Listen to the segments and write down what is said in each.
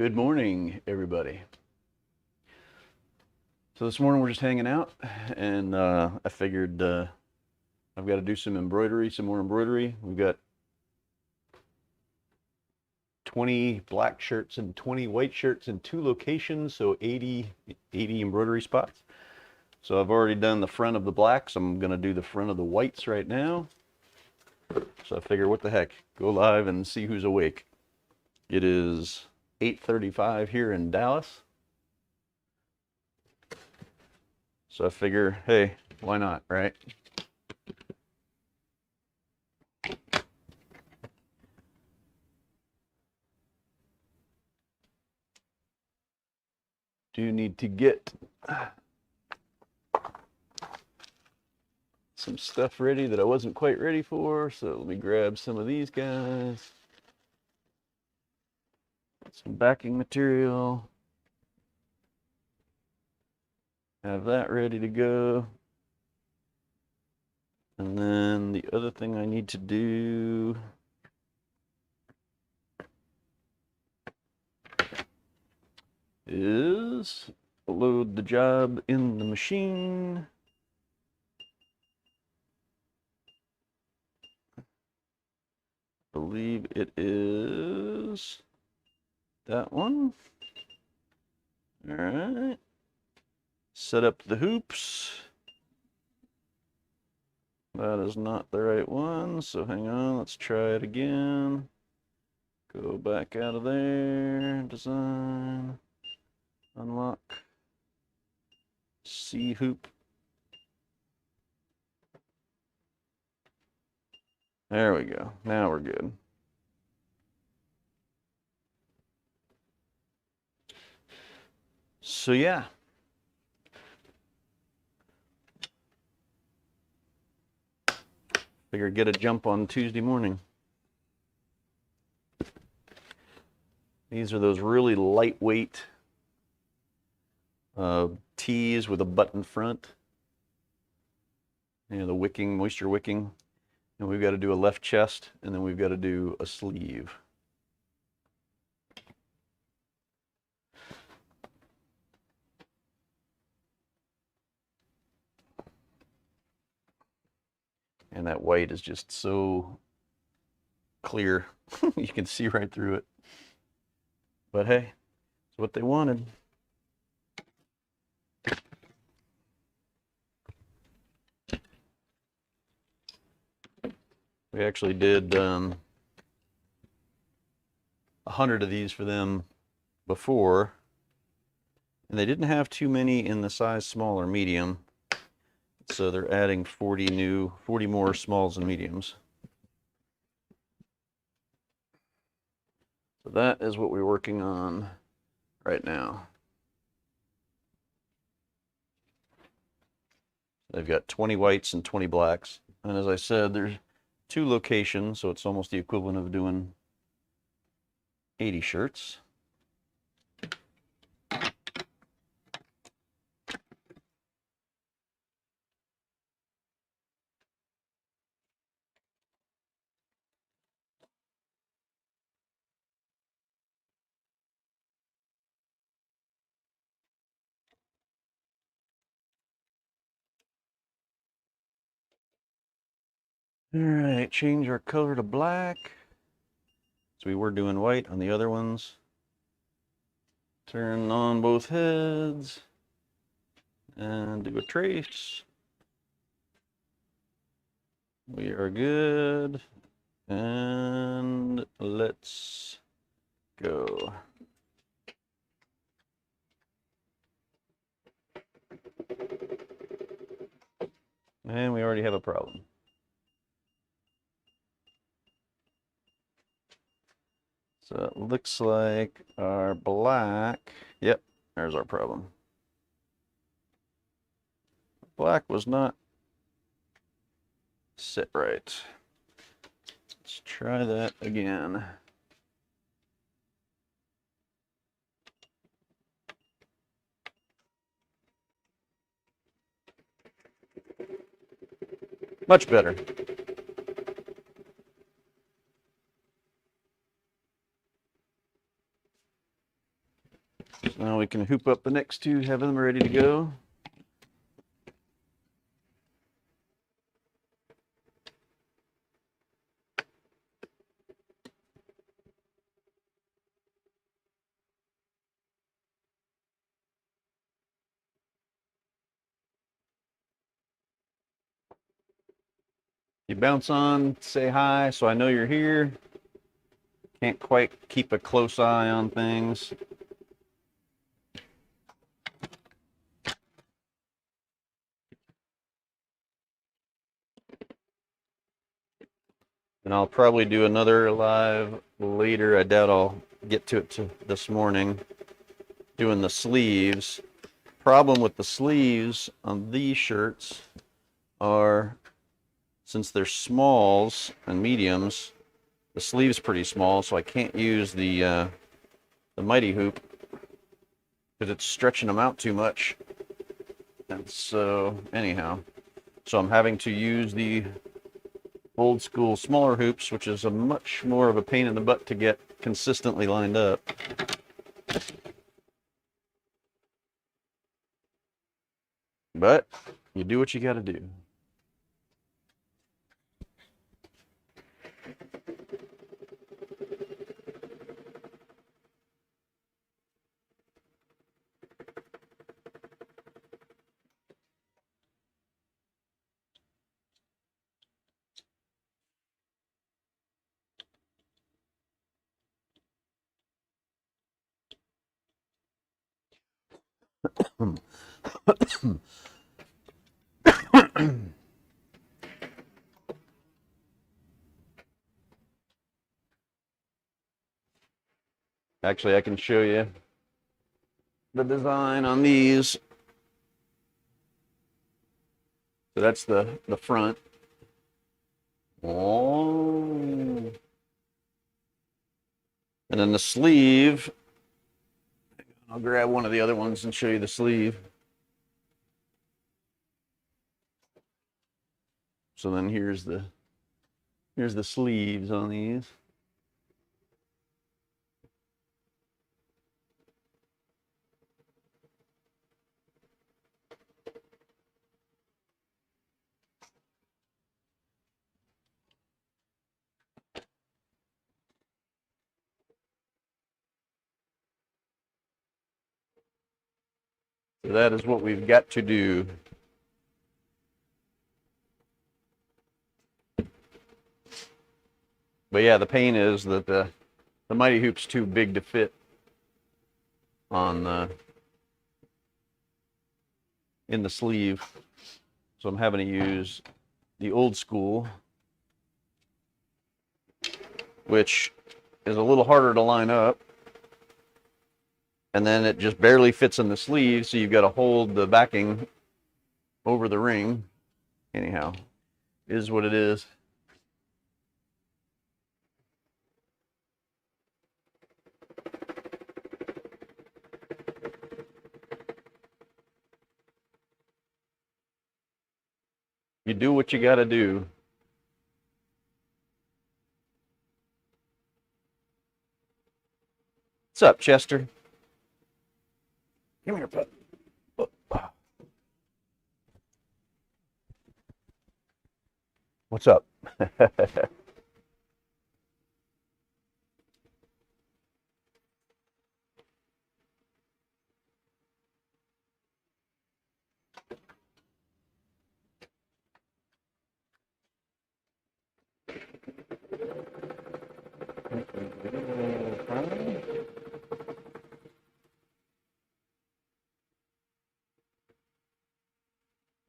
Good morning, everybody. So this morning we're just hanging out, and I figured I've got to do some embroidery, some more embroidery. We've got 20 black shirts and 20 white shirts in 2 locations, so 80 embroidery spots. So I've already done the front of the blacks. I'm going to do the front of the whites right now. So I figure, what the heck, go live and see who's awake. It is 8:35 here in Dallas. So I figure, hey, why not, right? Do need to get some stuff ready that I wasn't quite ready for. So let me grab some of these guys. Some backing material. Have that ready to go. And then the other thing I need to do is load the job in the machine. I believe it is that one. All right. Set up the hoops. That is not the right one, so hang on, let's try it again. Go back out of there, design, unlock, C hoop. There we go, now we're good. So yeah. Figured get a jump on Tuesday morning. These are those really lightweight tees with a button front. You know, the wicking, moisture wicking. And we've got to do a left chest, and then we've got to do a sleeve. And that white is just so clear. You can see right through it. But hey, it's what they wanted. We actually did 100 of these for them before, and they didn't have too many in the size small or medium, so they're adding 40 more smalls and mediums. So that is what we're working on right now. They've got 20 whites and 20 blacks, and as I said, there's 2 locations, so it's almost the equivalent of doing 80 shirts. All right, change our color to black. So we were doing white on the other ones. Turn on both heads and do a trace. We are good. And let's go. And we already have a problem. So it looks like our black, yep, there's our problem. Black was not set right. Let's try that again. Much better. Now we can hoop up the next two, have them ready to go. You bounce on, say hi, so I know you're here. Can't quite keep a close eye on things. And I'll probably do another live later. I doubt I'll get to it this morning. Doing the sleeves. Problem with the sleeves on these shirts are, since they're smalls and mediums, the sleeve's pretty small, so I can't use the mighty hoop because it's stretching them out too much. And so, anyhow, so I'm having to use the old school smaller hoops, which is a much more of a pain in the butt to get consistently lined up. But you do what you got to do. Actually, I can show you the design on these. So that's the front. Oh. And then the sleeve, I'll grab one of the other ones and show you the sleeve. So then here's the sleeves on these. So that is what we've got to do. But yeah, the pain is that the mighty hoop's too big to fit on in the sleeve. So I'm having to use the old school, which is a little harder to line up. And then it just barely fits in the sleeve, so you've got to hold the backing over the ring. Anyhow, is what it is. You do what you got to do. What's up, Chester? Come here, bud. What's up?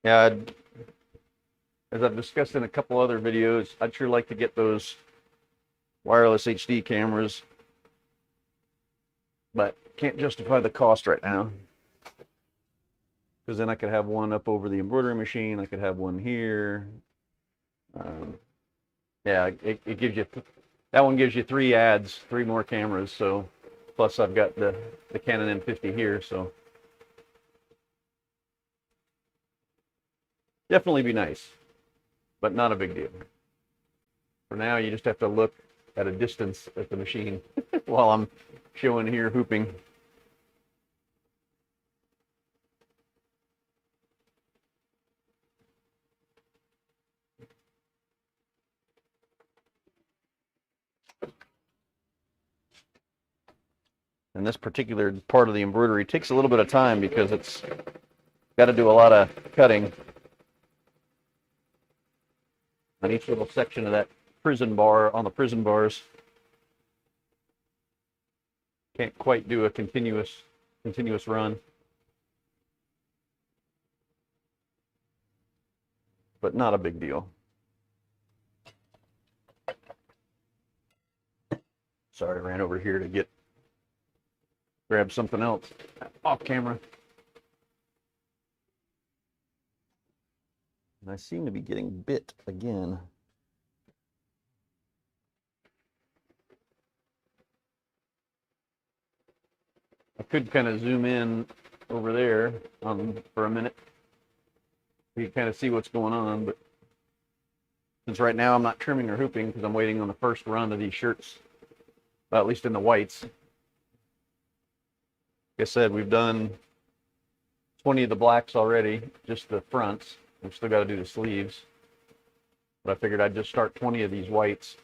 Yeah, as I've discussed in a couple other videos, I'd sure like to get those wireless HD cameras, but can't justify the cost right now. Because then I could have one up over the embroidery machine, I could have one here. Yeah, it gives you, that one gives you 3 ads, 3 more cameras, so plus I've got the Canon M50 here, so definitely be nice, but not a big deal. For now, you just have to look at a distance at the machine while I'm showing here hooping. And this particular part of the embroidery takes a little bit of time because it's got to do a lot of cutting on each little section of that prison bar, on the prison bars. Can't quite do a continuous run. But not a big deal. Sorry, I ran over here to grab something else off camera. And I seem to be getting bit again. I could kind of zoom in over there for a minute. You can kind of see what's going on, but since right now I'm not trimming or hooping because I'm waiting on the first run of these shirts, well, at least in the whites. Like I said, we've done 20 of the blacks already, just the fronts. We've still got to do the sleeves. But I figured I'd just start 20 of these whites.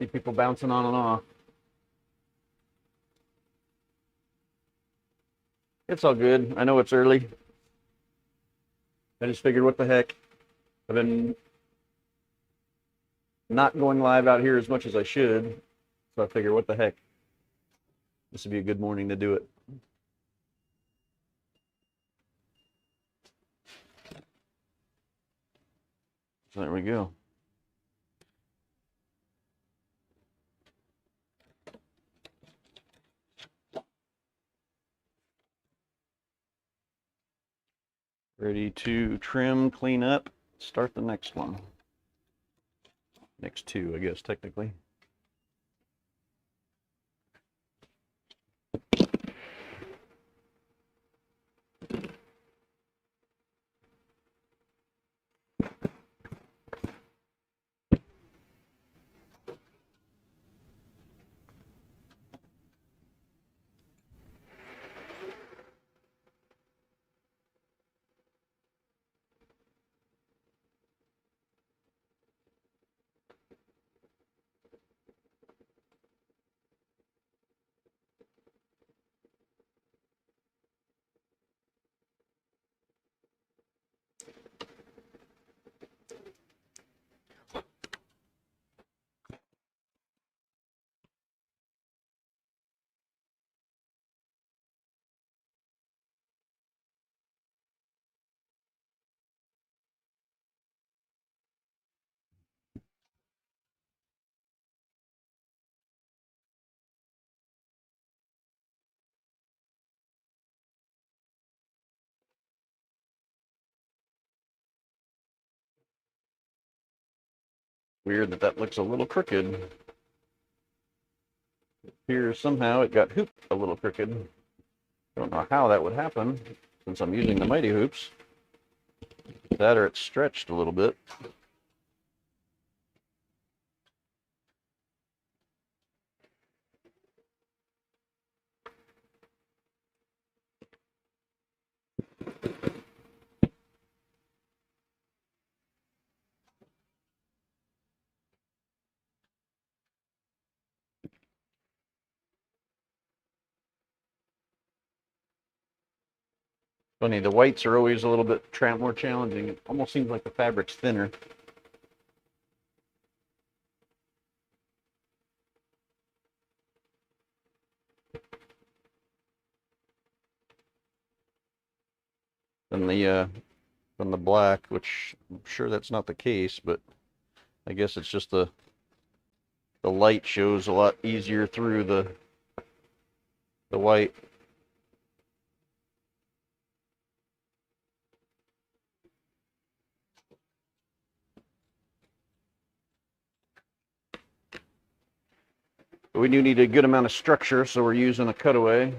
See people bouncing on and off. It's all good. I know it's early. I just figured, what the heck? I've been not going live out here as much as I should. So I figured, what the heck? This would be a good morning to do it. So there we go. Ready to trim, clean up, start the next one. Next two, I guess, technically. Weird that looks a little crooked. It appears somehow it got hooped a little crooked. Don't know how that would happen since I'm using the Mighty Hoops. That or it's stretched a little bit. Funny, the whites are always a little bit more challenging. It almost seems like the fabric's thinner. Than the black, which I'm sure that's not the case, but I guess it's just the light shows a lot easier through the white. But we do need a good amount of structure, so we're using a cutaway.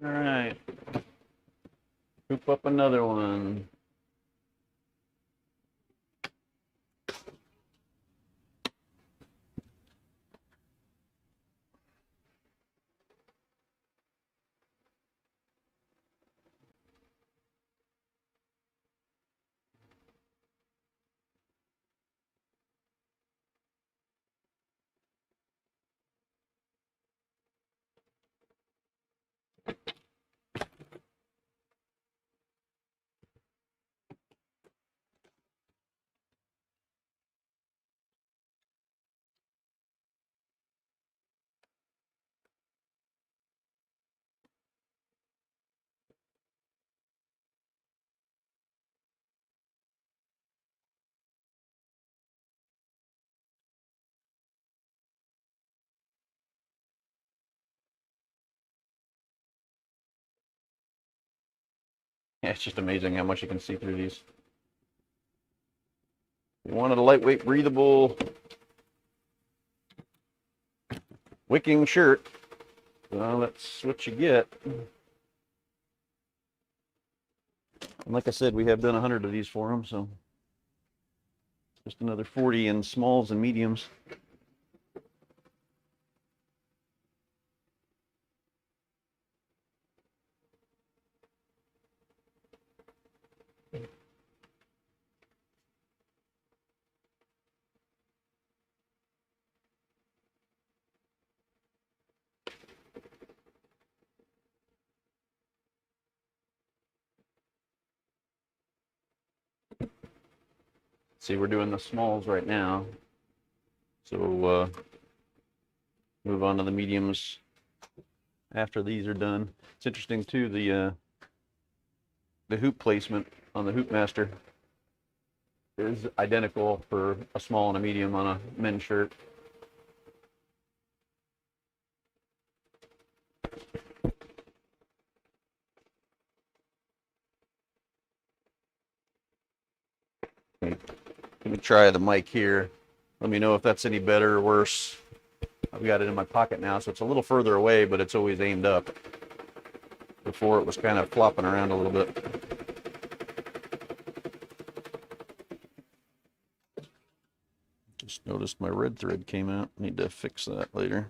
All right. Hoop up another one. Yeah, it's just amazing how much you can see through these. You wanted a lightweight, breathable, wicking shirt. Well, that's what you get. And like I said, we have done 100 of these for them, so just another 40 in smalls and mediums. See, we're doing the smalls right now, so move on to the mediums after these are done. It's interesting too, the hoop placement on the Hoop Master is identical for a small and a medium on a men's shirt. Okay. Let me try the mic here. Let me know if that's any better or worse. I've got it in my pocket now, so it's a little further away, but it's always aimed up. Before it was kind of flopping around a little bit. Just noticed my red thread came out. Need to fix that later.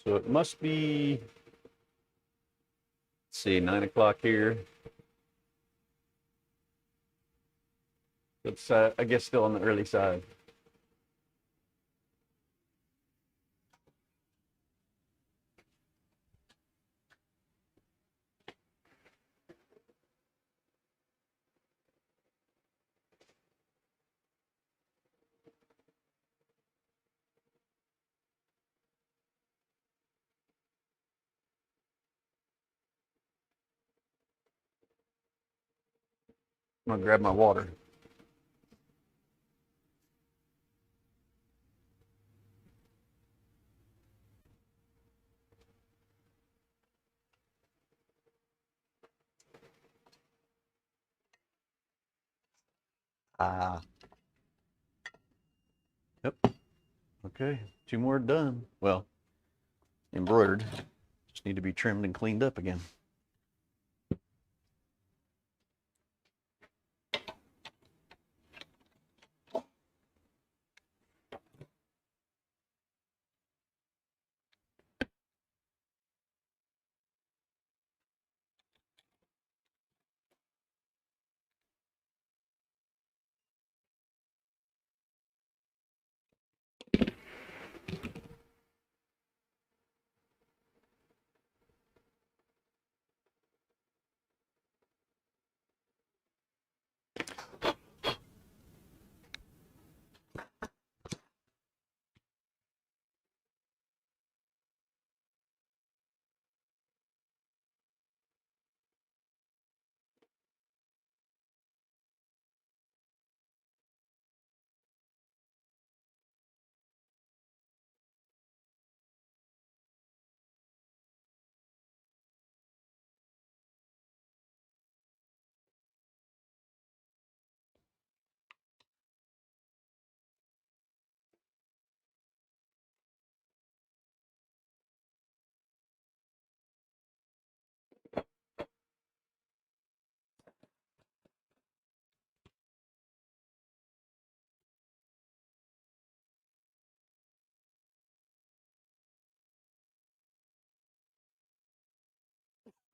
So it must be, let's see, 9 o'clock here. It's, I guess, still on the early side. I'm gonna grab my water. Ah. Yep. Okay. 2 more done. Well, embroidered. Just need to be trimmed and cleaned up again.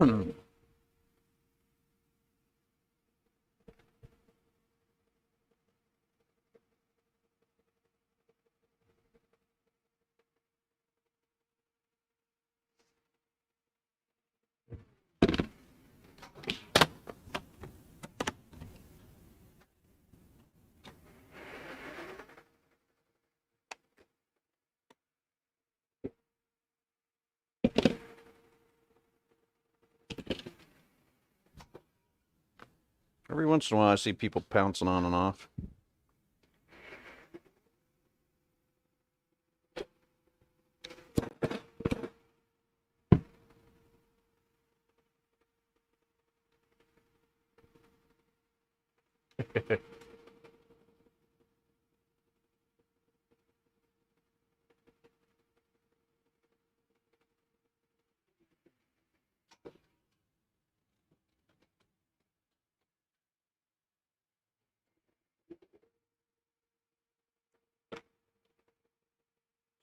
Every once in a while I see people pouncing on and off.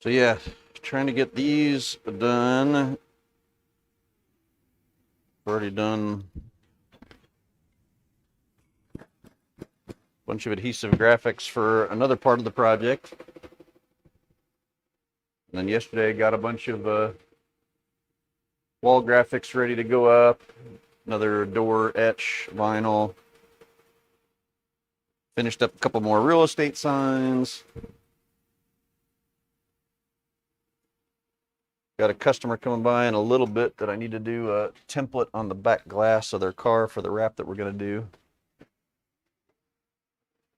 So yeah, trying to get these done. Already done a bunch of adhesive graphics for another part of the project. And then yesterday I got a bunch of wall graphics ready to go up. Another door etch vinyl. Finished up a couple more real estate signs. Got a customer coming by in a little bit that I need to do a template on the back glass of their car for the wrap that we're going to do.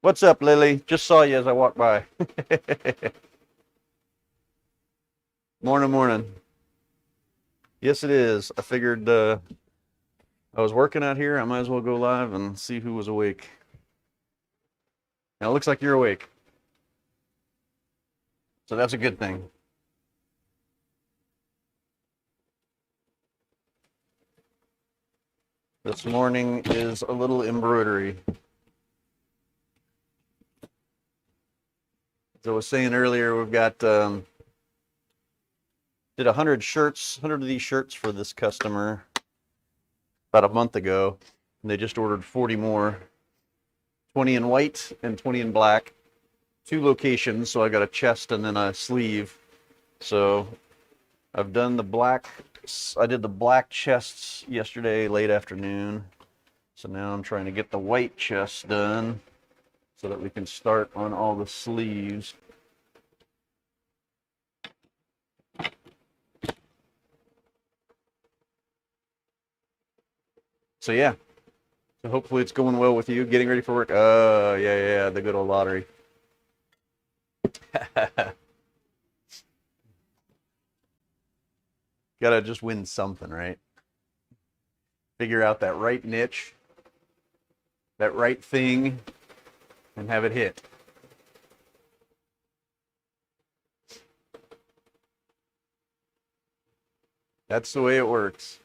What's up, Lily? Just saw you as I walked by. Morning, morning. Yes, it is. I figured I was working out here. I might as well go live and see who was awake. Now it looks like you're awake. So that's a good thing. This morning is a little embroidery. As I was saying earlier, we've got did 100 shirts, 100 of these shirts for this customer about a month ago, and they just ordered 40 more, 20 in white and 20 in black. 2 locations, so I got a chest and then a sleeve. So I've done the black. I did the black chests yesterday late afternoon. So now I'm trying to get the white chest done so that we can start on all the sleeves. So yeah. So hopefully it's going well with you. Getting ready for work. Oh, yeah, the good old lottery. Gotta just win something, right? Figure out that right niche, that right thing, and have it hit. That's the way it works.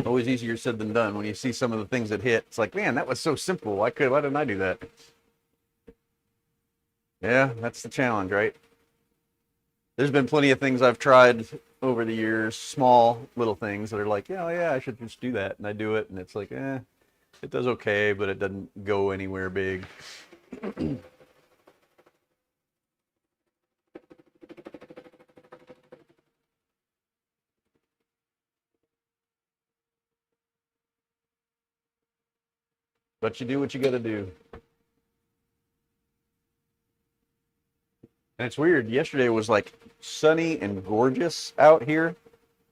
Always easier said than done when you see some of the things that hit. It's like, man, that was so simple. Why didn't I do that? Yeah, that's the challenge, right? There's been plenty of things I've tried over the years, small little things that are like, yeah, I should just do that. And I do it, and it's like, it does okay, but it doesn't go anywhere big. But you do what you got to do. And it's weird. Yesterday was like sunny and gorgeous out here.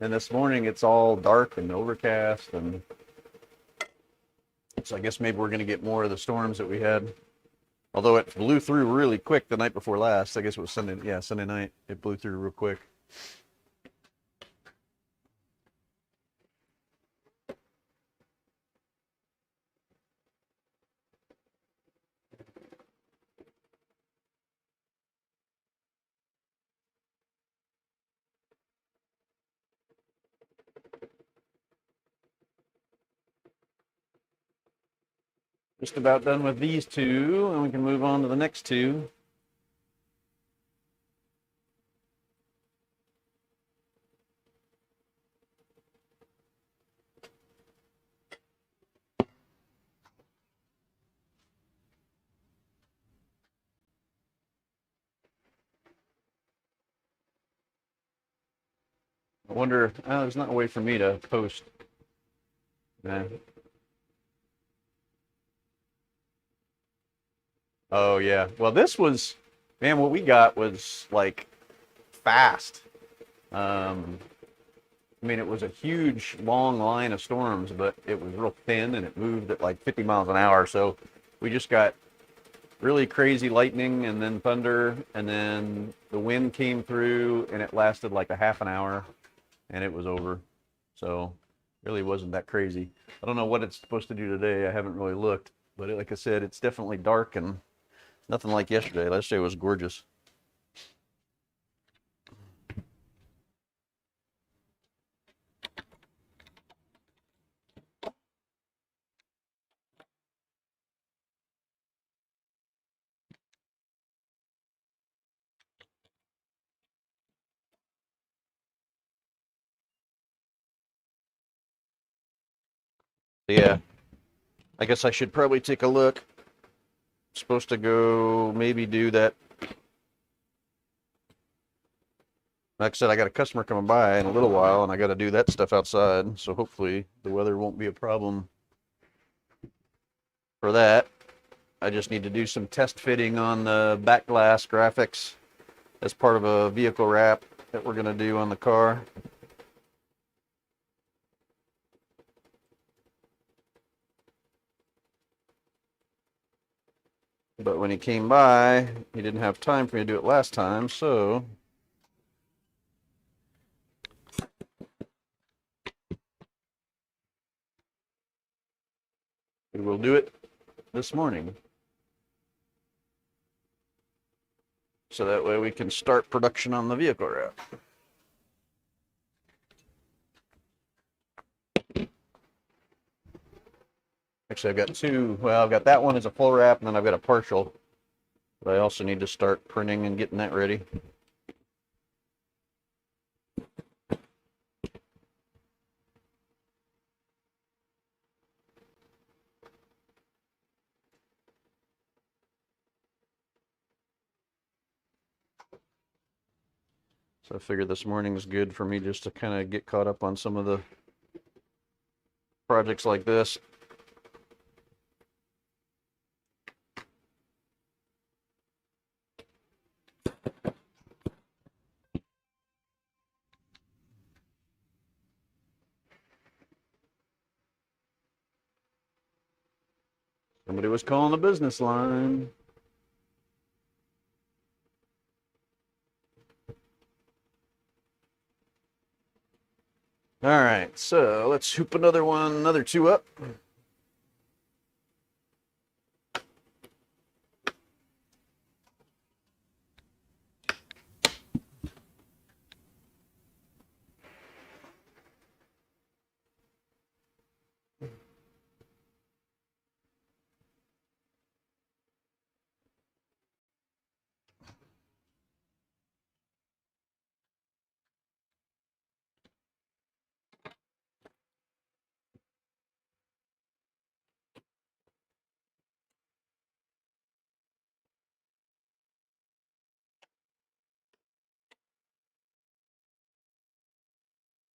And this morning it's all dark and overcast. And so I guess maybe we're going to get more of the storms that we had. Although it blew through really quick the night before last. I guess it was Sunday. Yeah, Sunday night. It blew through real quick. Just about done with these 2, and we can move on to the next 2. I wonder, there's not a way for me to post. Nah. Oh yeah. Well, this was, man, what we got was like fast. I mean, it was a huge, long line of storms, but it was real thin and it moved at like 50 miles an hour. So we just got really crazy lightning and then thunder, and then the wind came through and it lasted like a half an hour and it was over. So really wasn't that crazy. I don't know what it's supposed to do today. I haven't really looked, but like I said, it's definitely dark and nothing like yesterday. Yesterday was gorgeous. Yeah, I guess I should probably take a look. Supposed to go maybe do that. Like I said, I got a customer coming by in a little while and I got to do that stuff outside. So hopefully the weather won't be a problem for that. I just need to do some test fitting on the back glass graphics as part of a vehicle wrap that we're going to do on the car. But when he came by, he didn't have time for me to do it last time, so we will do it this morning. So that way we can start production on the vehicle wrap. Actually, I've got two. Well, I've got that one as a full wrap, and then I've got a partial. But I also need to start printing and getting that ready. So I figured this morning is good for me just to kind of get caught up on some of the projects like this. Somebody was calling the business line. All right, so let's hoop another two up.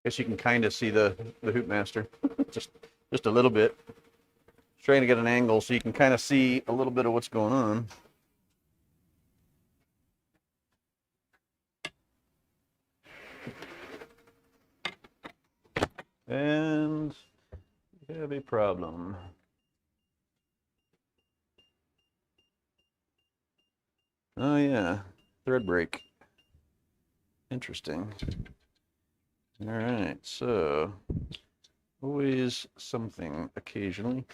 Guess you can kind of see the hoop master, just a little bit. Trying to get an angle so you can kind of see a little bit of what's going on. And we have a problem. Oh yeah, thread break. Interesting. All right, so always something occasionally.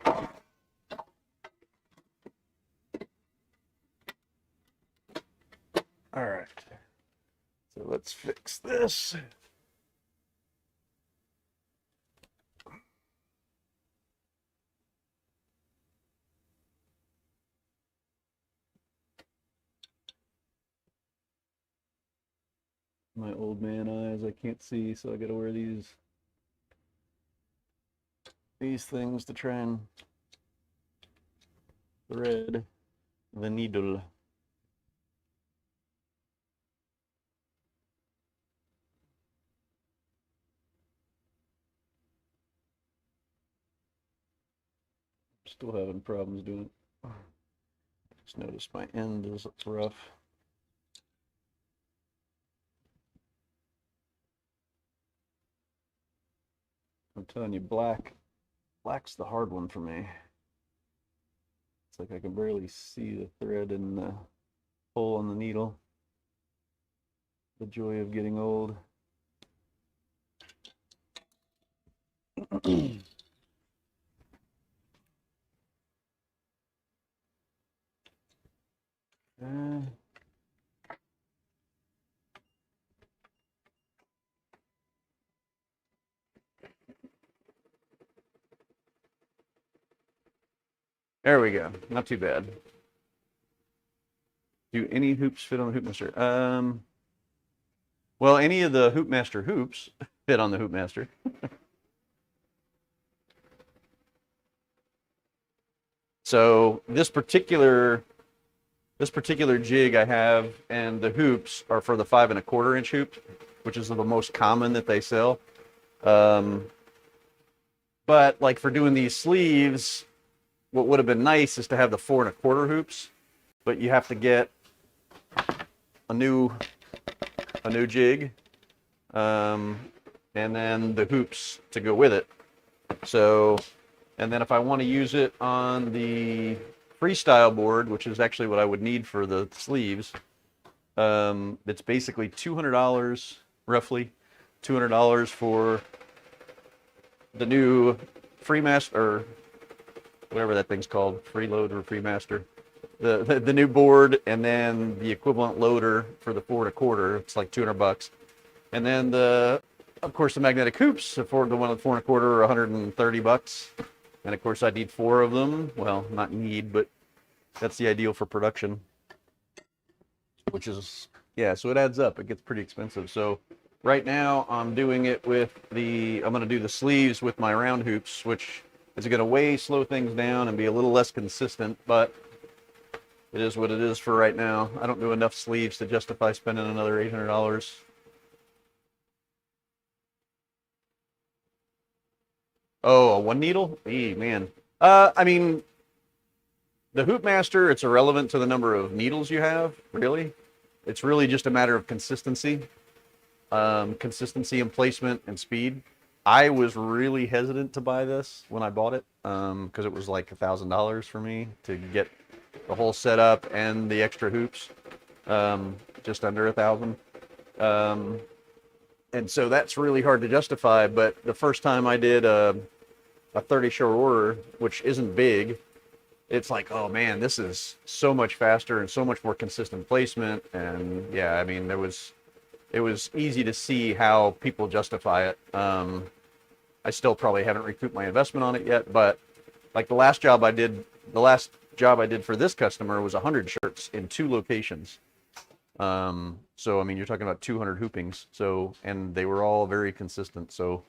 All right, so let's fix this. My old man eyes, I can't see, so I gotta wear these things to try and thread the needle. Still having problems doing it. Just noticed my end is rough. I'm telling you, black's the hard one for me. It's like I can barely see the thread in the hole in the needle. The joy of getting old. There we go. Not too bad. Do any hoops fit on the Hoopmaster? Well, any of the Hoopmaster hoops fit on the Hoopmaster. So this particular jig I have and the hoops are for the 5 1/4 inch hoop, which is the most common that they sell. But like for doing these sleeves, what would have been nice is to have the 4 1/4 hoops, but you have to get a new jig, and then the hoops to go with it. So, and then if I want to use it on the freestyle board, which is actually what I would need for the sleeves, it's basically $200, roughly $200 for the new Freemaster, or whatever that thing's called, Freeload or Freemaster, the new board, and then the equivalent loader for the 4 1/4. It's like $200, and then of course the magnetic hoops for the one with 4 1/4 are $130, and of course I need 4 of them. Well, not need, but that's the ideal for production, which is, yeah, so it adds up. It gets pretty expensive. So right now I'm doing it with I'm going to do the sleeves with my round hoops, which is going to way slow things down and be a little less consistent, but it is what it is for right now. I don't do enough sleeves to justify spending another $800. Oh, a 1 needle? Hey, man. I mean, the Hoopmaster, it's irrelevant to the number of needles you have, really. It's really just a matter of consistency. Consistency and placement and speed. I was really hesitant to buy this when I bought it, because it was like $1,000 for me to get the whole setup and the extra hoops, just under 1,000. And so that's really hard to justify. But the first time I did a 30 short order, which isn't big, it's like, oh man, this is so much faster and so much more consistent placement. And yeah, I mean, it was easy to see how people justify it. I still probably haven't recouped my investment on it yet, but like the last job I did for this customer was 100 shirts in 2 locations. So I mean, you're talking about 200 hoopings. So, and they were all very consistent. So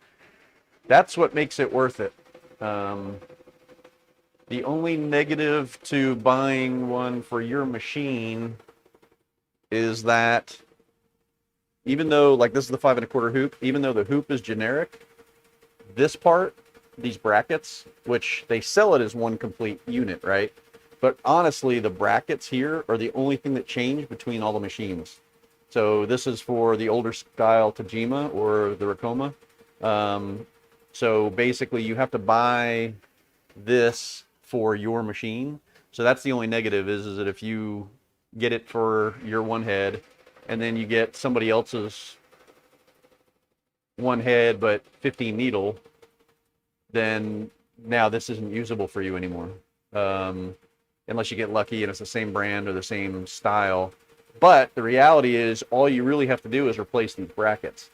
that's what makes it worth it. The only negative to buying one for your machine is that even though, like, this is the 5 1/4 hoop, even though the hoop is generic, this part, these brackets, which they sell it as one complete unit, right? But honestly, the brackets here are the only thing that change between all the machines. So this is for the older style Tajima or the Ricoma. So basically you have to buy this for your machine. So that's the only negative is that if you get it for your one head and then you get somebody else's one head but 15 needle, then now this isn't usable for you anymore. Unless you get lucky and it's the same brand or the same style. But the reality is all you really have to do is replace these brackets.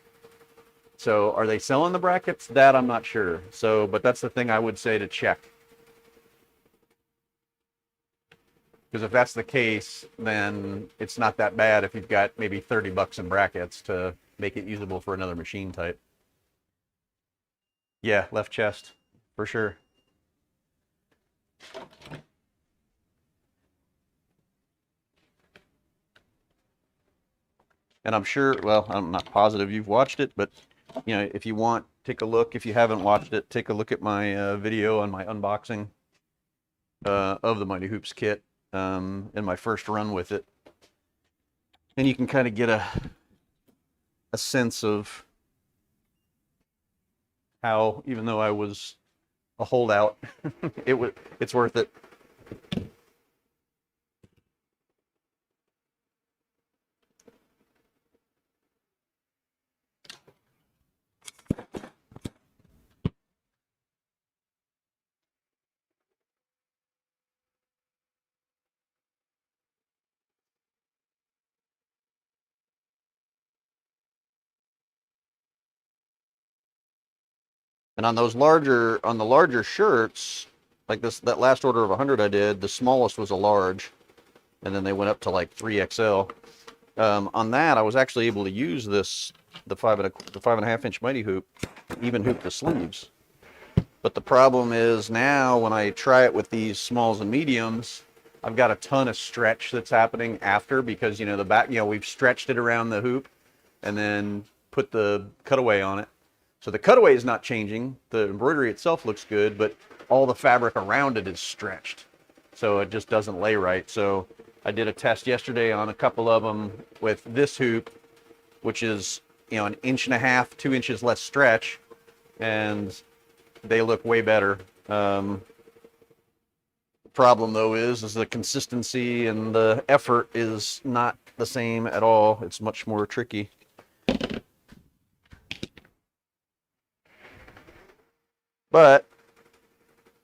So are they selling the brackets? That I'm not sure. So, but that's the thing I would say to check. Because if that's the case, then it's not that bad if you've got maybe $30 in brackets to make it usable for another machine type. Yeah, left chest, for sure. And I'm sure, well, I'm not positive you've watched it, but you know, if you want, take a look. If you haven't watched it, take a look at my video on my unboxing. of the Mighty Hoops kit in my first run with it. And you can kind of get a sense of how, even though I was a holdout, it's worth it. And on the larger shirts, like that last order of 100 I did, the smallest was a large, and then they went up to like 3XL. On that, I was actually able to use the 5.5 inch Mighty Hoop, even hoop the sleeves. But the problem is now when I try it with these smalls and mediums, I've got a ton of stretch that's happening after, because the back, we've stretched it around the hoop and then put the cutaway on it. So the cutaway is not changing. The embroidery itself looks good, but all the fabric around it is stretched. So it just doesn't lay right. So I did a test yesterday on a couple of them with this hoop, which is, 1.5 inches, 2 inches less stretch, and they look way better. The problem though is the consistency and the effort is not the same at all. It's much more tricky. But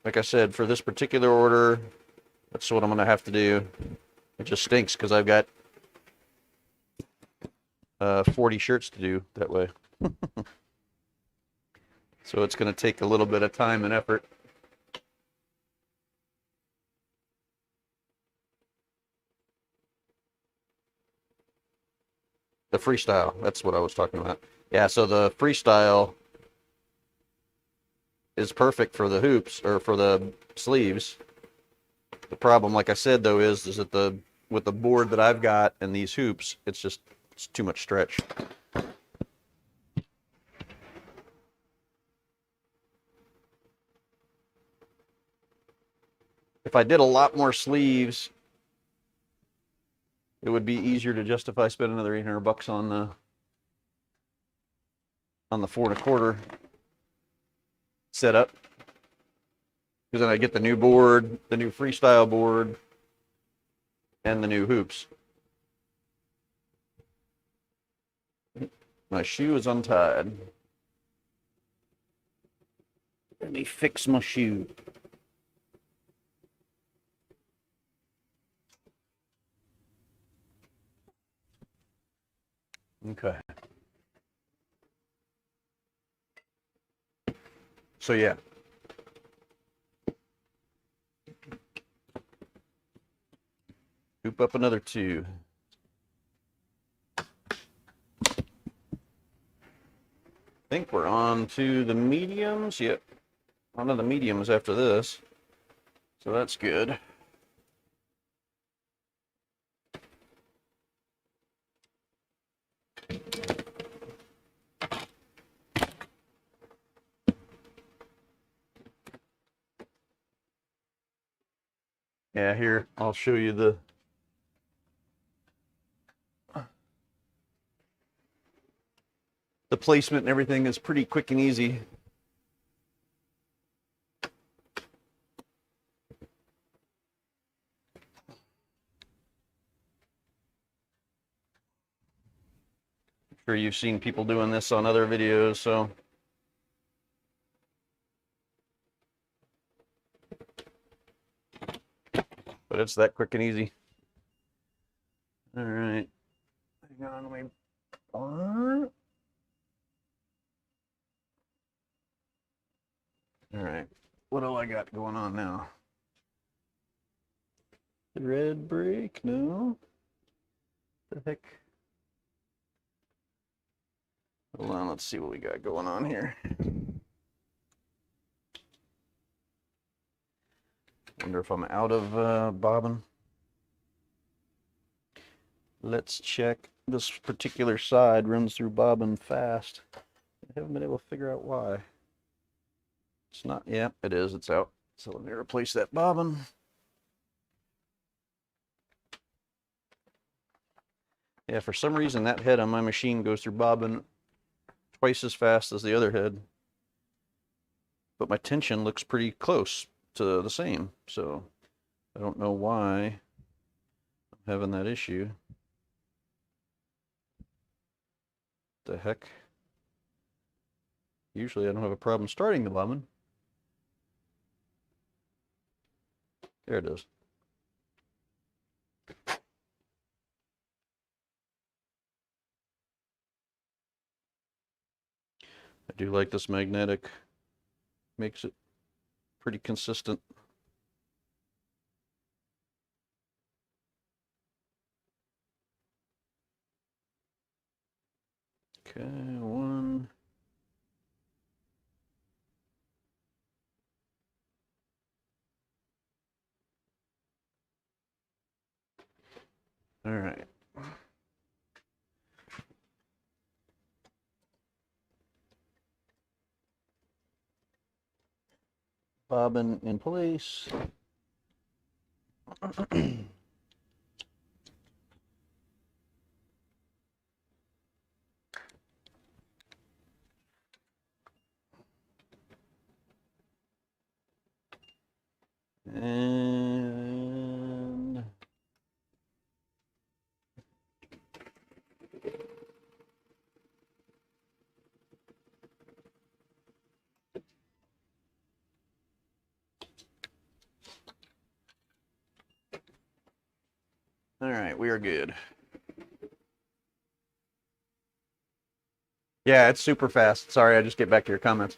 like I said, for this particular order, that's what I'm going to have to do. It just stinks because I've got 40 shirts to do that way. So it's going to take a little bit of time and effort. The freestyle, that's what I was talking about. Yeah, so the freestyle is perfect for the hoops, or for the sleeves. The problem, like I said though, is that with the board that I've got and these hoops, it's too much stretch. If I did a lot more sleeves, it would be easier to justify spending another $800 on the 4.25 setup, because then I get the new board, the new freestyle board, and the new hoops. My shoe is untied. Let me fix my shoe. Okay. So yeah. Hoop up another 2. I think we're on to the mediums. Yep. On to the mediums after this. So that's good. Yeah, here, I'll show you the placement and everything is pretty quick and easy. I'm sure you've seen people doing this on other videos, so. But it's that quick and easy. All right. Hang on, let me. All right. What do I got going on now? Thread break? No. What the heck? Hold on, let's see what we got going on here. Wonder if I'm out of bobbin. Let's check. This particular side runs through bobbin fast. I haven't been able to figure out why. It's not, yeah, it is, it's out. So let me replace that bobbin. Yeah, for some reason that head on my machine goes through bobbin twice as fast as the other head. But my tension looks pretty close to the same, so I don't know why I'm having that issue. The heck? Usually I don't have a problem starting the bobbin. There it is. I do like this magnetic. Makes it pretty consistent. Okay, one. All right. Bobbin in place. And all right, we are good. Yeah, it's super fast. Sorry, I just get back to your comments.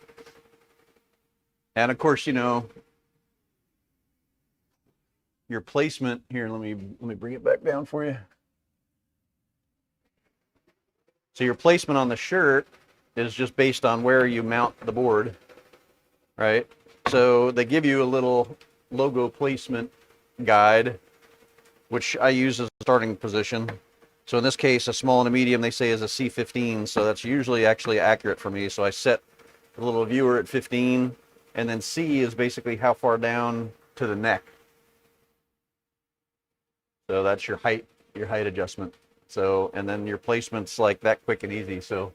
And of course, you know, your placement here, let me bring it back down for you. So your placement on the shirt is just based on where you mount the board, right? So they give you a little logo placement guide, which I use as a starting position. So in this case, a small and a medium, they say is a C15. So that's usually actually accurate for me. So I set the little viewer at 15, and then C is basically how far down to the neck. So that's your height adjustment. So, and then your placement's like that quick and easy. So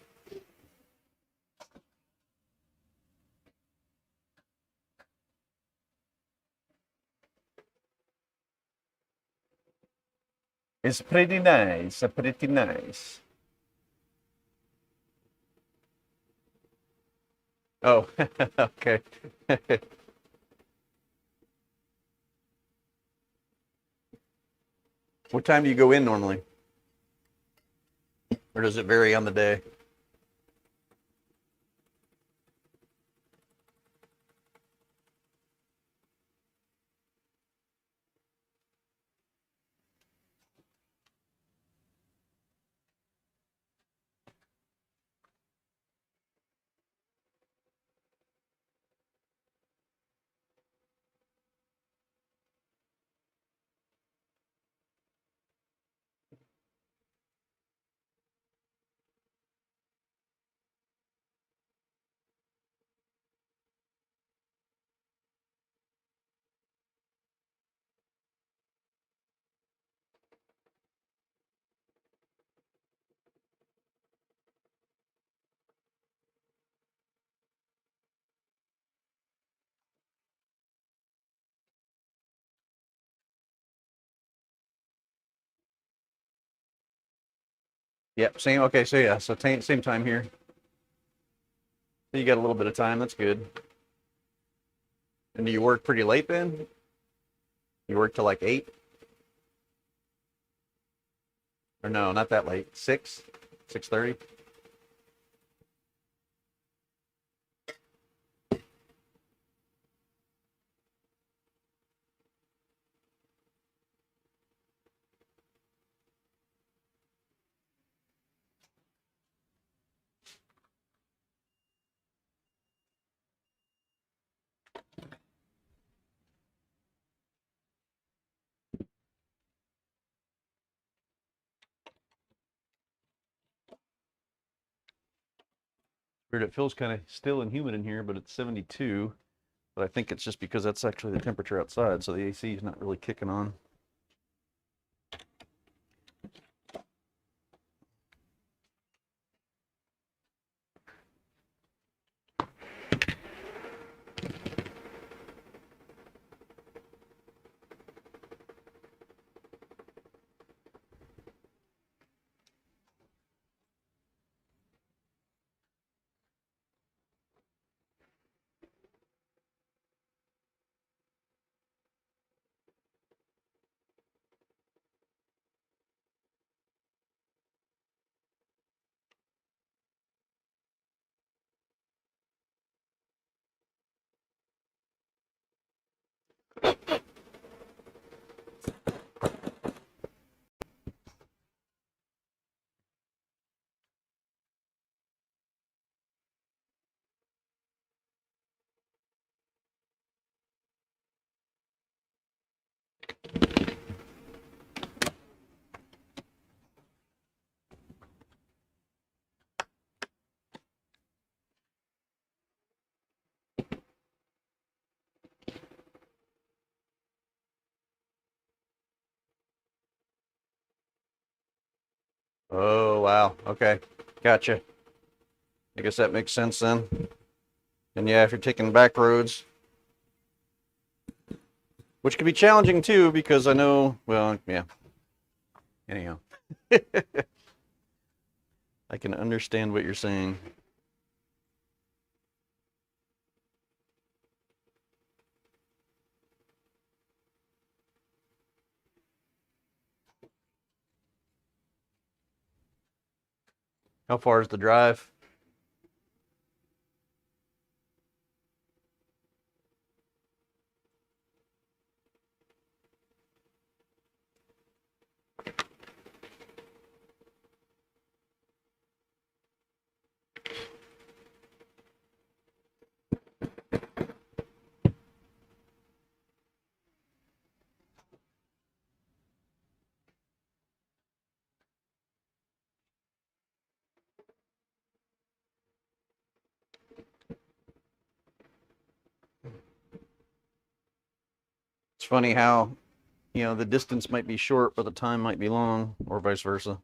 it's pretty nice, pretty nice. Oh, okay. What time do you go in normally? Or does it vary on the day? Yep, same. Okay, so yeah, so same time here. So you got a little bit of time. That's good. And do you work pretty late then? You work till like 8? Or no, not that late. 6? 6:30? Weird, it feels kind of still and humid in here, but it's 72. But I think it's just because that's actually the temperature outside, so the AC is not really kicking on. Oh, wow. Okay. Gotcha. I guess that makes sense then. And yeah, if you're taking back roads, which can be challenging too, because I know, well, yeah. Anyhow, I can understand what you're saying. How far is the drive? It's funny how, the distance might be short, but the time might be long, or vice versa.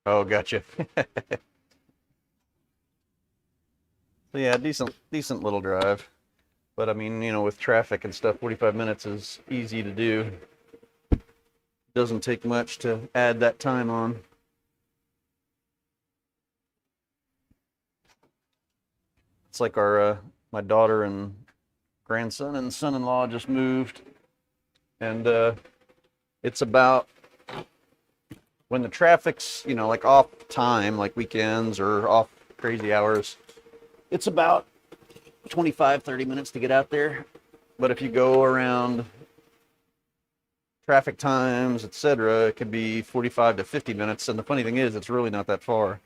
Oh, gotcha. So yeah, decent little drive. But I mean, with traffic and stuff, 45 minutes is easy to do. Doesn't take much to add that time on. It's like my daughter and grandson and son-in-law just moved, and it's about when the traffic's, like off time, like weekends or off crazy hours, it's about 25-30 minutes to get out there. But if you go around traffic times, etc., it could be 45 to 50 minutes. And the funny thing is, it's really not that far.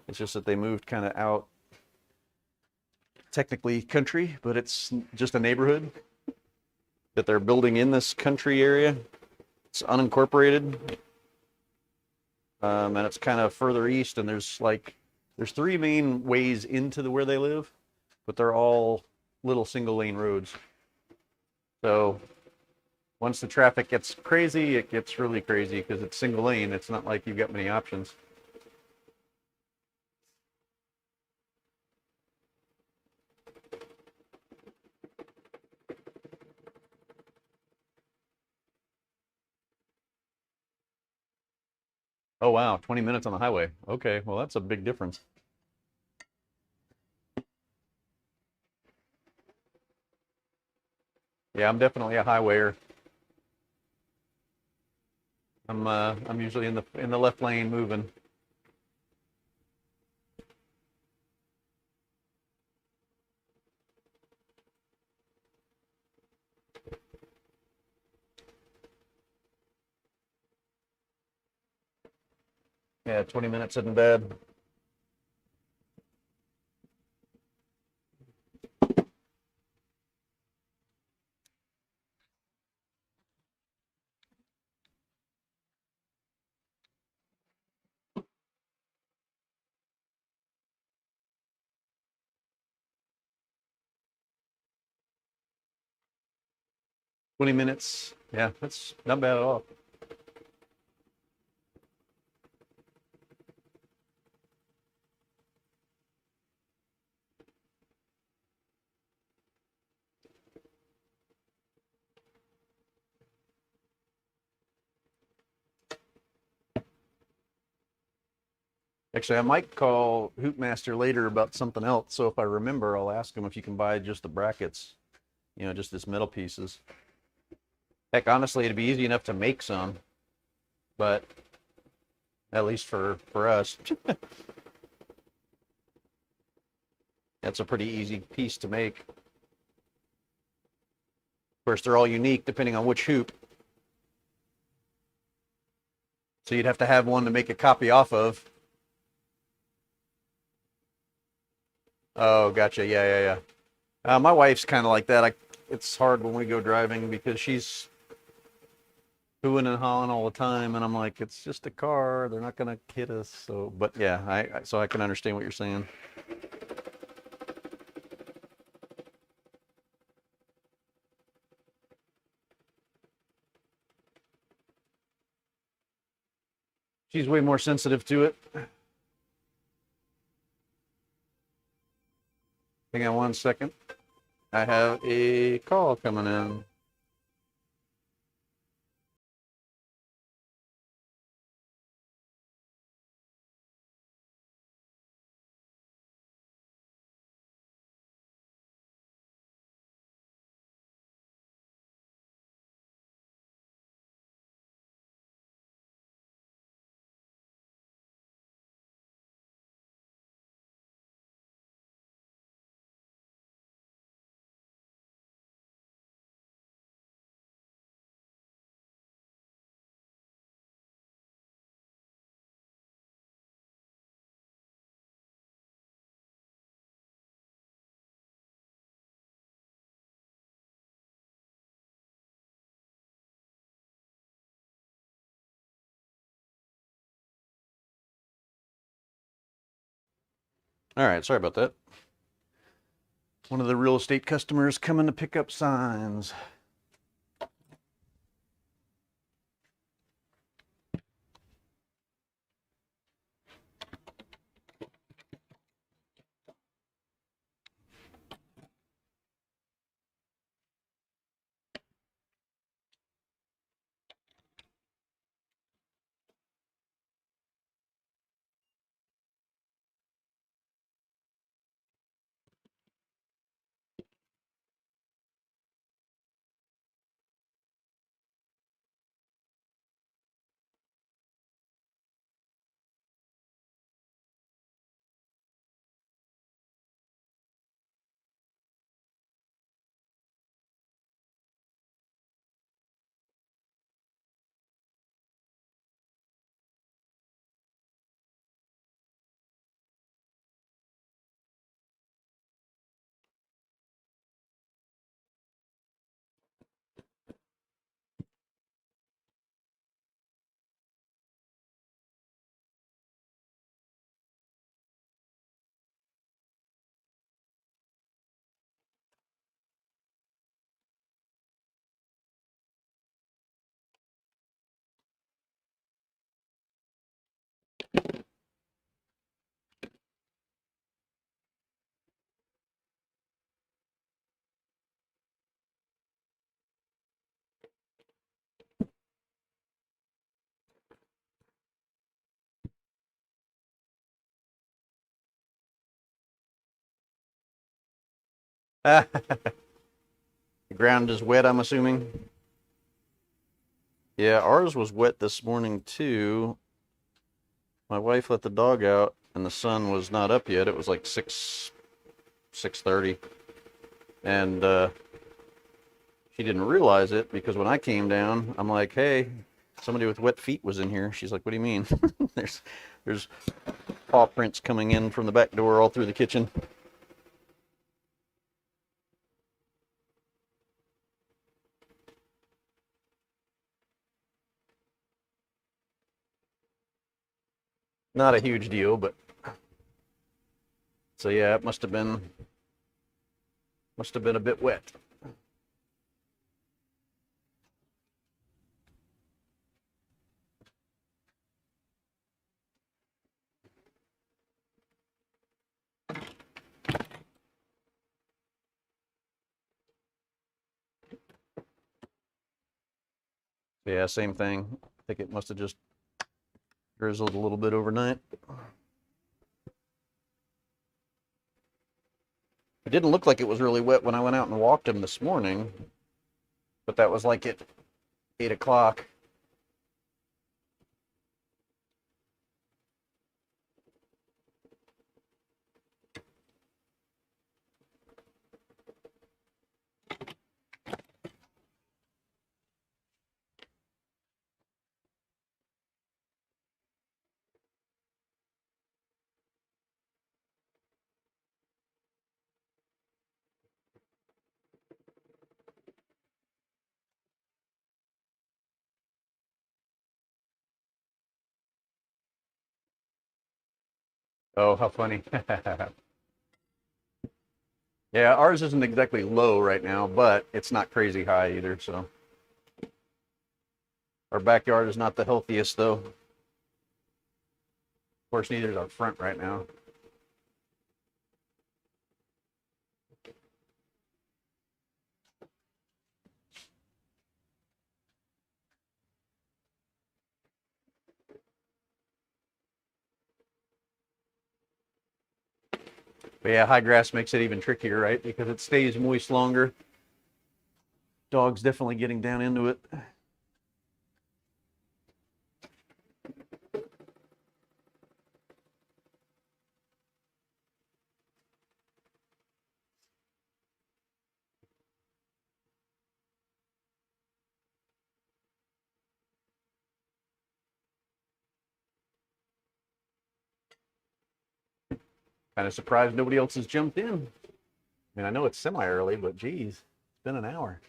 It's just that they moved kind of out, technically country, but it's just a neighborhood that they're building in this country area. It's unincorporated, and it's kind of further east. And there's three main ways into where they live, but they're all little single lane roads. So once the traffic gets crazy, it gets really crazy because it's single lane. It's not like you've got many options. Oh, wow. 20 minutes on the highway. Okay. Well, that's a big difference. Yeah, I'm definitely a highwayer. I'm usually in the left lane moving. Yeah, 20 minutes isn't bad. Twenty minutes. Yeah, that's not bad at all. Actually, I might call Hoopmaster later about something else. So if I remember, I'll ask him if you can buy just the brackets, just this metal pieces. Heck, honestly, it'd be easy enough to make some, but at least for us, that's a pretty easy piece to make. Of course, they're all unique depending on which hoop. So you'd have to have one to make a copy off of. Oh, gotcha. Yeah. My wife's kind of like that. it's hard when we go driving because she's hooing and hawing all the time, and I'm like, it's just a car. They're not gonna hit us. So, but yeah, so I can understand what you're saying. She's way more sensitive to it. Hang on 1 second. I have a call coming in. All right, sorry about that. One of the real estate customers coming to pick up signs. The ground is wet, I'm assuming. Yeah, ours was wet this morning too. My wife let the dog out and the sun was not up yet. It was like 6:30. And she didn't realize it because when I came down, I'm like, hey, somebody with wet feet was in here. She's like, what do you mean? There's paw prints coming in from the back door all through the kitchen. Not a huge deal, but so yeah, it must have been a bit wet. Yeah, same thing. I think it must have just drizzled a little bit overnight. It didn't look like it was really wet when I went out and walked him this morning, but that was like at 8 o'clock. Oh, how funny. Yeah, ours isn't exactly low right now, but it's not crazy high either, so. Our backyard is not the healthiest, though. Of course, neither is our front right now. But yeah, high grass makes it even trickier, right? Because it stays moist longer. Dog's definitely getting down into it. Kind of surprised nobody else has jumped in. I mean, I know it's semi-early, but geez, it's been an hour.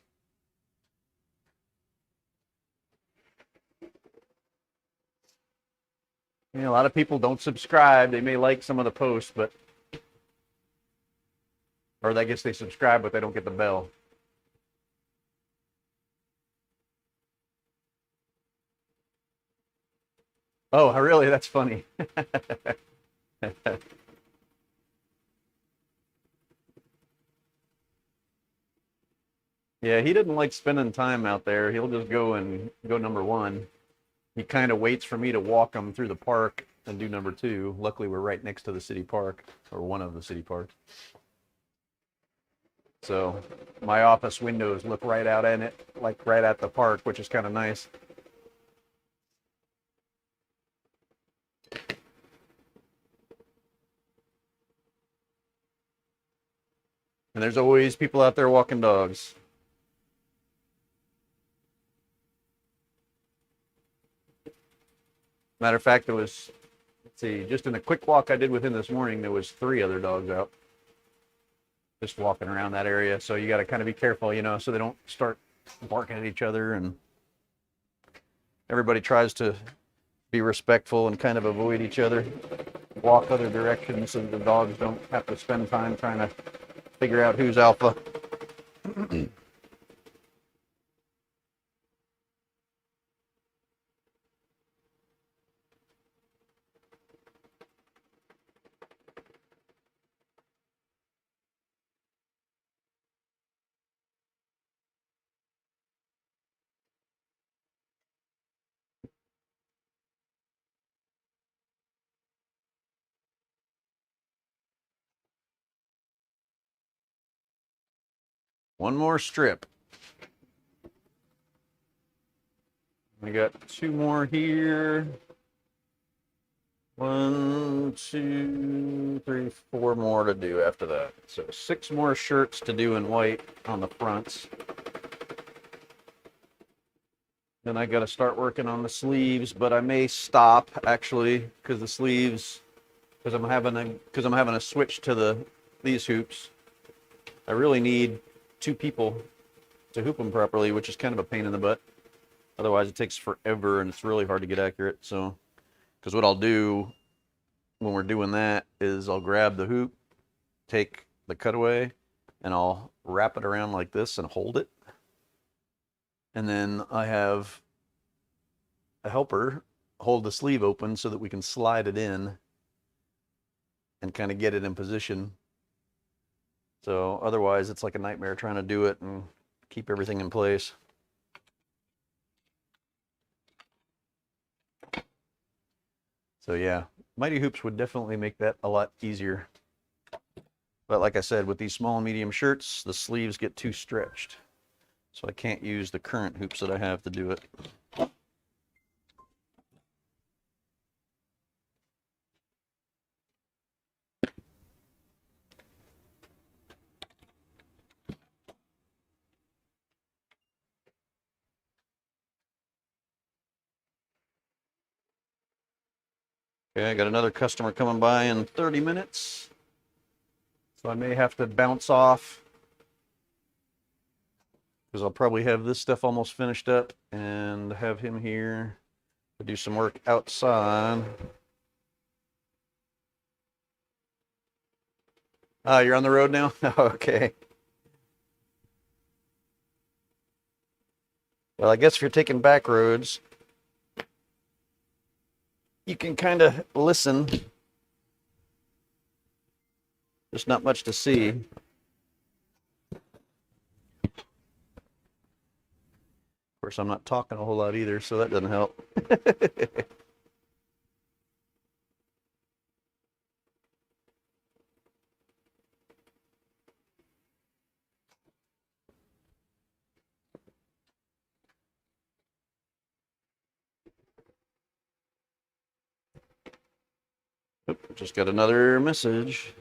You know, a lot of people don't subscribe. They may like some of the posts, but, or I guess they subscribe, but they don't get the bell. Oh, really? That's funny. Yeah, he didn't like spending time out there. He'll just go and go number one. He kind of waits for me to walk him through the park and do number two. Luckily, we're right next to the city park, or one of the city parks. So my office windows look right out in it, like right at the park, which is kind of nice. And there's always people out there walking dogs. Matter of fact, there was, let's see, just in a quick walk I did with him this morning, there was 3 other dogs out just walking around that area. So you got to kind of be careful, you know, so they don't start barking at each other. And everybody tries to be respectful and kind of avoid each other, walk other directions so the dogs don't have to spend time trying to figure out who's alpha. One more strip. We got 2 more here. 1, 2, 3, 4 more to do after that. So 6 more shirts to do in white on the fronts. Then I got to start working on the sleeves, but I may stop actually because the sleeves, because I'm having a switch to these hoops. I really need 2 people to hoop them properly, which is kind of a pain in the butt. Otherwise, it takes forever and it's really hard to get accurate. So, because what I'll do when we're doing that is I'll grab the hoop, take the cutaway, and I'll wrap it around like this and hold it. And then I have a helper hold the sleeve open so that we can slide it in and kind of get it in position. So otherwise, it's like a nightmare trying to do it and keep everything in place. So yeah, Mighty Hoops would definitely make that a lot easier. But like I said, with these small and medium shirts, the sleeves get too stretched. So I can't use the current hoops that I have to do it. Okay, I got another customer coming by in 30 minutes. So I may have to bounce off because I'll probably have this stuff almost finished up and have him here to do some work outside. Oh, you're on the road now? Okay. Well, I guess if you're taking back roads, you can kind of listen. There's not much to see. Of course, I'm not talking a whole lot either, so that doesn't help. Oop, just got another message.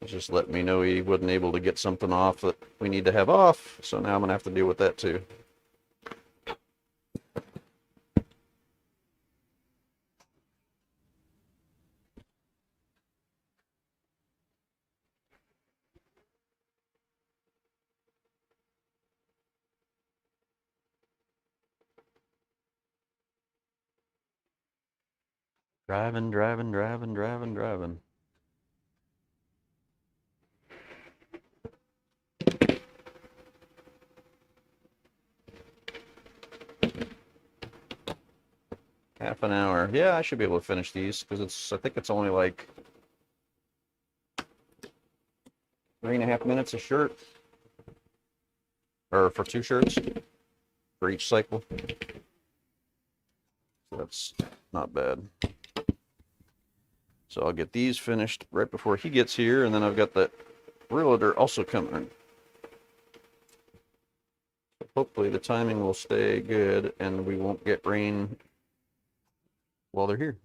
Just let me know he wasn't able to get something off that we need to have off, so now I'm gonna have to deal with that too. Driving. Half an hour. Yeah, I should be able to finish these because I think it's only like 3.5 minutes a shirt. Or for 2 shirts for each cycle. So that's not bad. So I'll get these finished right before he gets here, and then I've got that realtor also coming. Hopefully the timing will stay good and we won't get rain while they're here.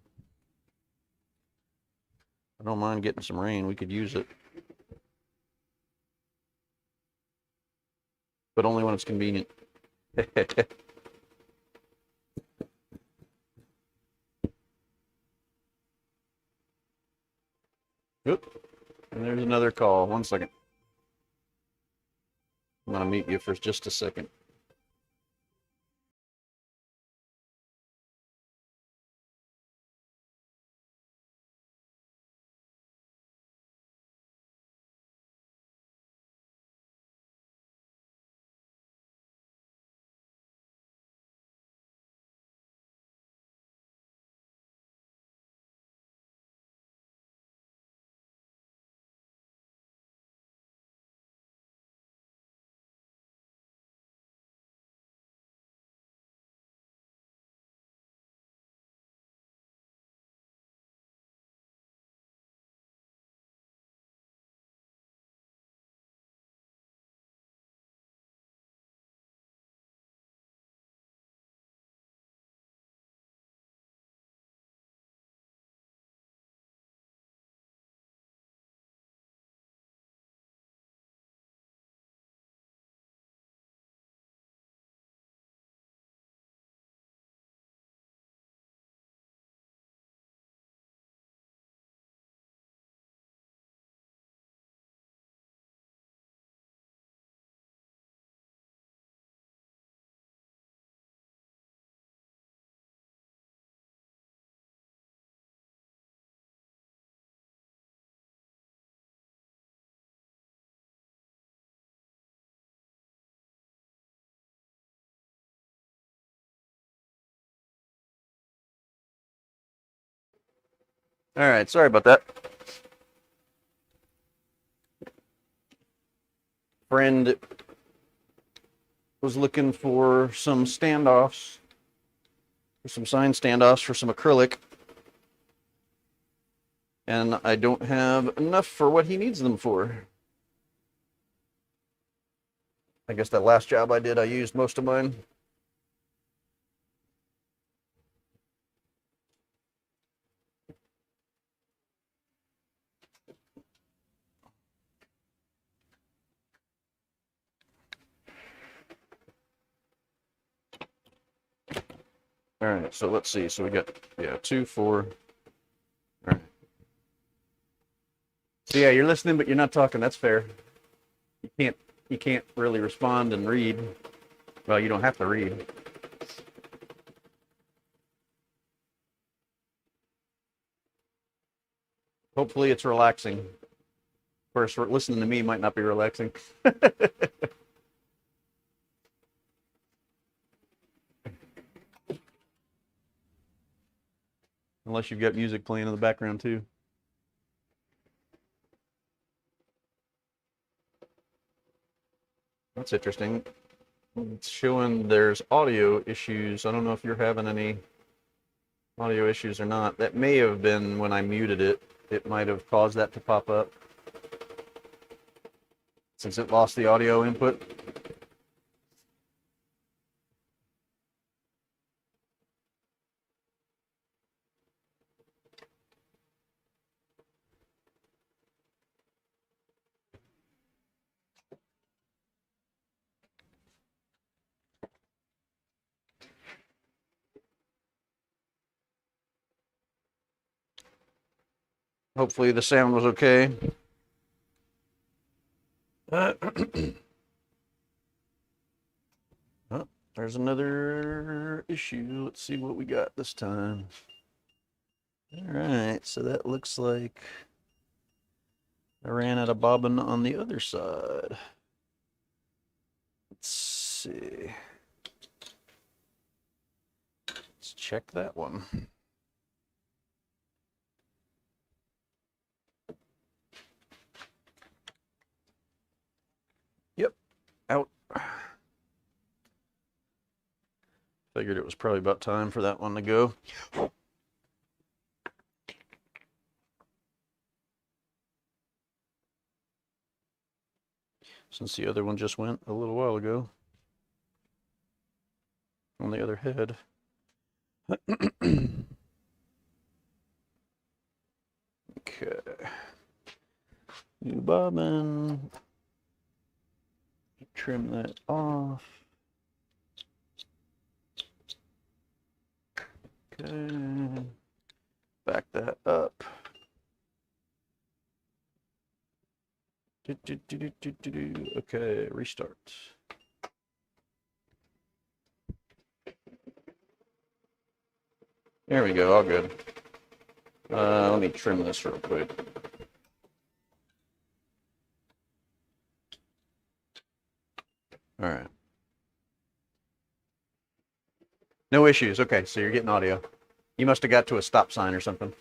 I don't mind getting some rain. We could use it. But only when it's convenient. Oop. And there's another call. 1 second. I'm going to mute you for just a second. All right, sorry about that. Friend was looking for some standoffs, for some sign standoffs for some acrylic. And I don't have enough for what he needs them for. I guess that last job I did, I used most of mine. All right, so let's see. So we got, 2, 4. All right. So yeah, you're listening, but you're not talking. That's fair. You can't really respond and read. Well, you don't have to read. Hopefully it's relaxing. Of course, listening to me might not be relaxing. Unless you've got music playing in the background too. That's interesting. It's showing there's audio issues. I don't know if you're having any audio issues or not. That may have been when I muted it. It might have caused that to pop up, since it lost the audio input. Hopefully the sound was okay. Oh, there's another issue. Let's see what we got this time. All right, so that looks like I ran out of bobbin on the other side. Let's see. Let's check that one. Yep, out. Figured it was probably about time for that one to go. Since the other one just went a little while ago on the other head. Okay. New bobbin. Trim that off. Okay. Back that up. Okay, restart. There we go, all good. Let me trim this real quick. All right. No issues. Okay, so you're getting audio. You must have got to a stop sign or something.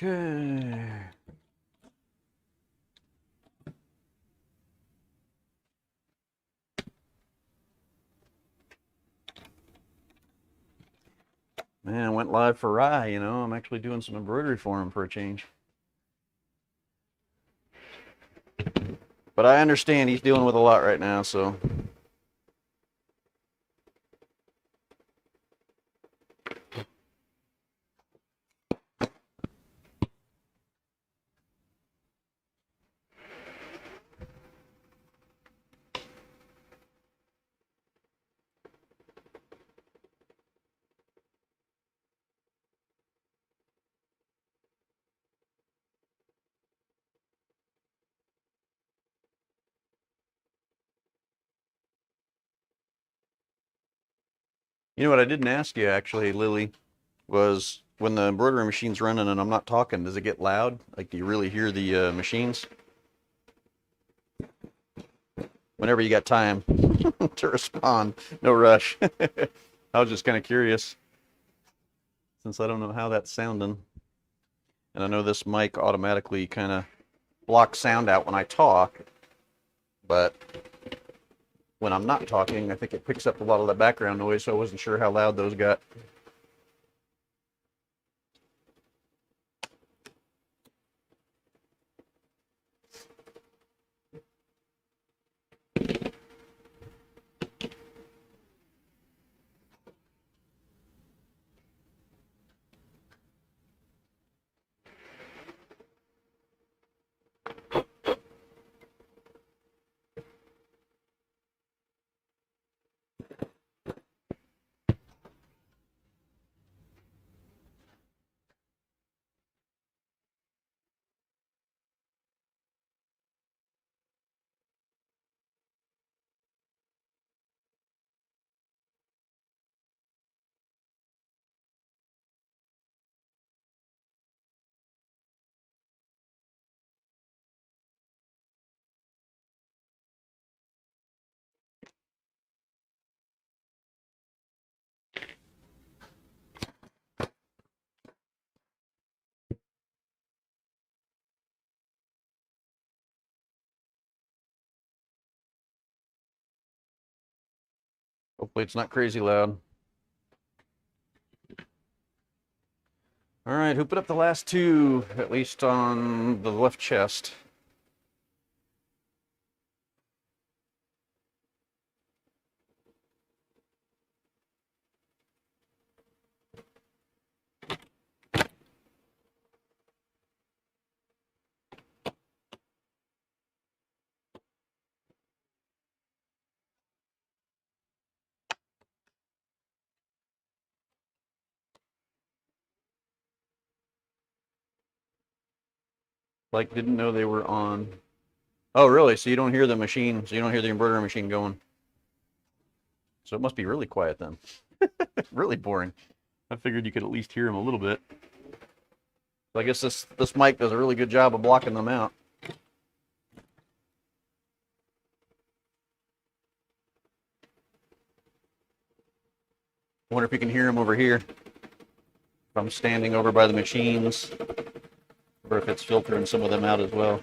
Okay. Man, I went live for Rye, you know. I'm actually doing some embroidery for him for a change. But I understand he's dealing with a lot right now, so. You know what I didn't ask you actually, Lily, was when the embroidery machine's running and I'm not talking, does it get loud? Like, do you really hear the machines? Whenever you got time to respond, no rush. I was just kind of curious, since I don't know how that's sounding. And I know this mic automatically kind of blocks sound out when I talk, but when I'm not talking, I think it picks up a lot of the background noise, so I wasn't sure how loud those got. Hopefully it's not crazy loud. All right, hoop it up the last two, at least on the left chest. Like, didn't know they were on. Oh, really? So you don't hear the machine, so you don't hear the embroidery machine going. So it must be really quiet then. Really boring. I figured you could at least hear them a little bit. So I guess this mic does a really good job of blocking them out. I wonder if you can hear them over here. If I'm standing over by the machines, or if it's filtering some of them out as well.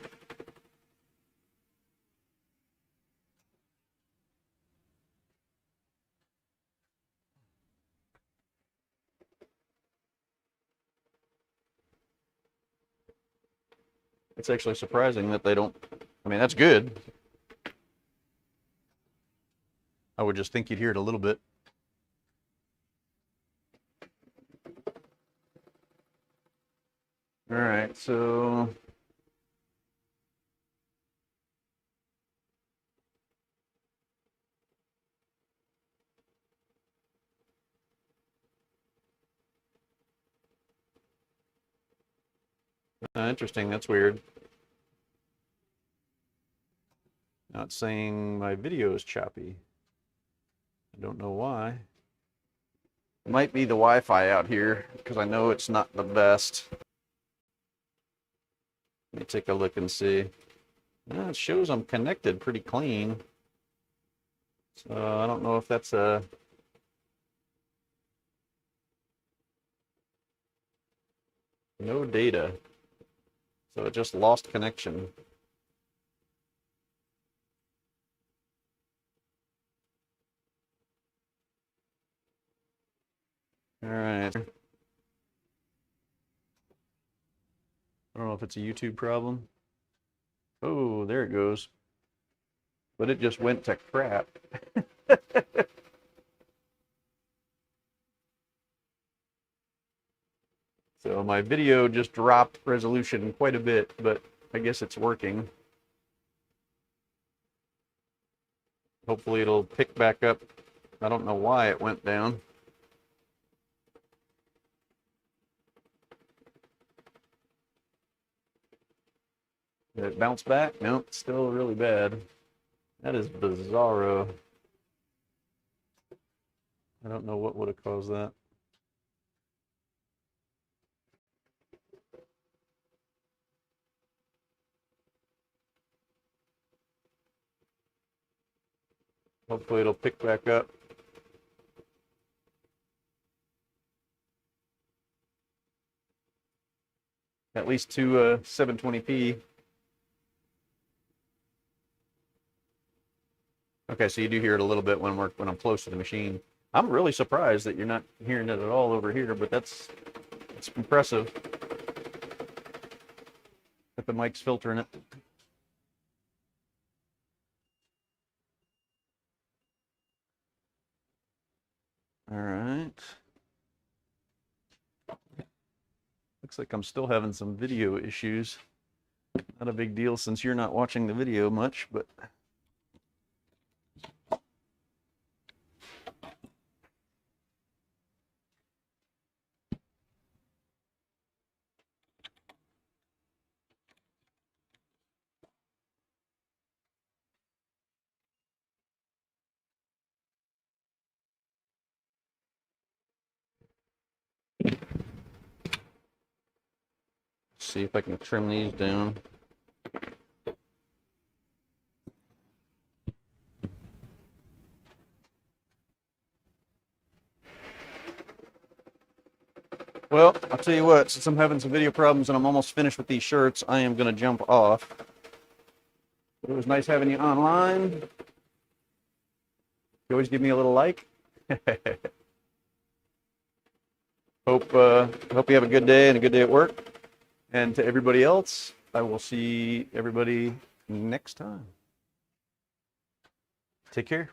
It's actually surprising that they don't. I mean, that's good. I would just think you'd hear it a little bit. All right, so interesting. That's weird. Now it's saying my video is choppy. I don't know why. It might be the Wi-Fi out here, because I know it's not the best. Let me take a look and see. It shows I'm connected pretty clean. So I don't know if that's a... No data. So it just lost connection. All right. I don't know if it's a YouTube problem. Oh, there it goes. But it just went to crap. So my video just dropped resolution quite a bit, but I guess it's working. Hopefully it'll pick back up. I don't know why it went down. Did it bounce back? Nope, it's still really bad. That is bizarro. I don't know what would have caused that. Hopefully it'll pick back up. At least to 720p. Okay, so you do hear it a little bit when I'm close to the machine. I'm really surprised that you're not hearing it at all over here, but it's impressive that the mic's filtering it. All right. Looks like I'm still having some video issues. Not a big deal since you're not watching the video much, but... see if I can trim these down. Well, I'll tell you what, since I'm having some video problems and I'm almost finished with these shirts, I am going to jump off. It was nice having you online. You always give me a little like. Hope you have a good day and a good day at work. And to everybody else, I will see everybody next time. Take care.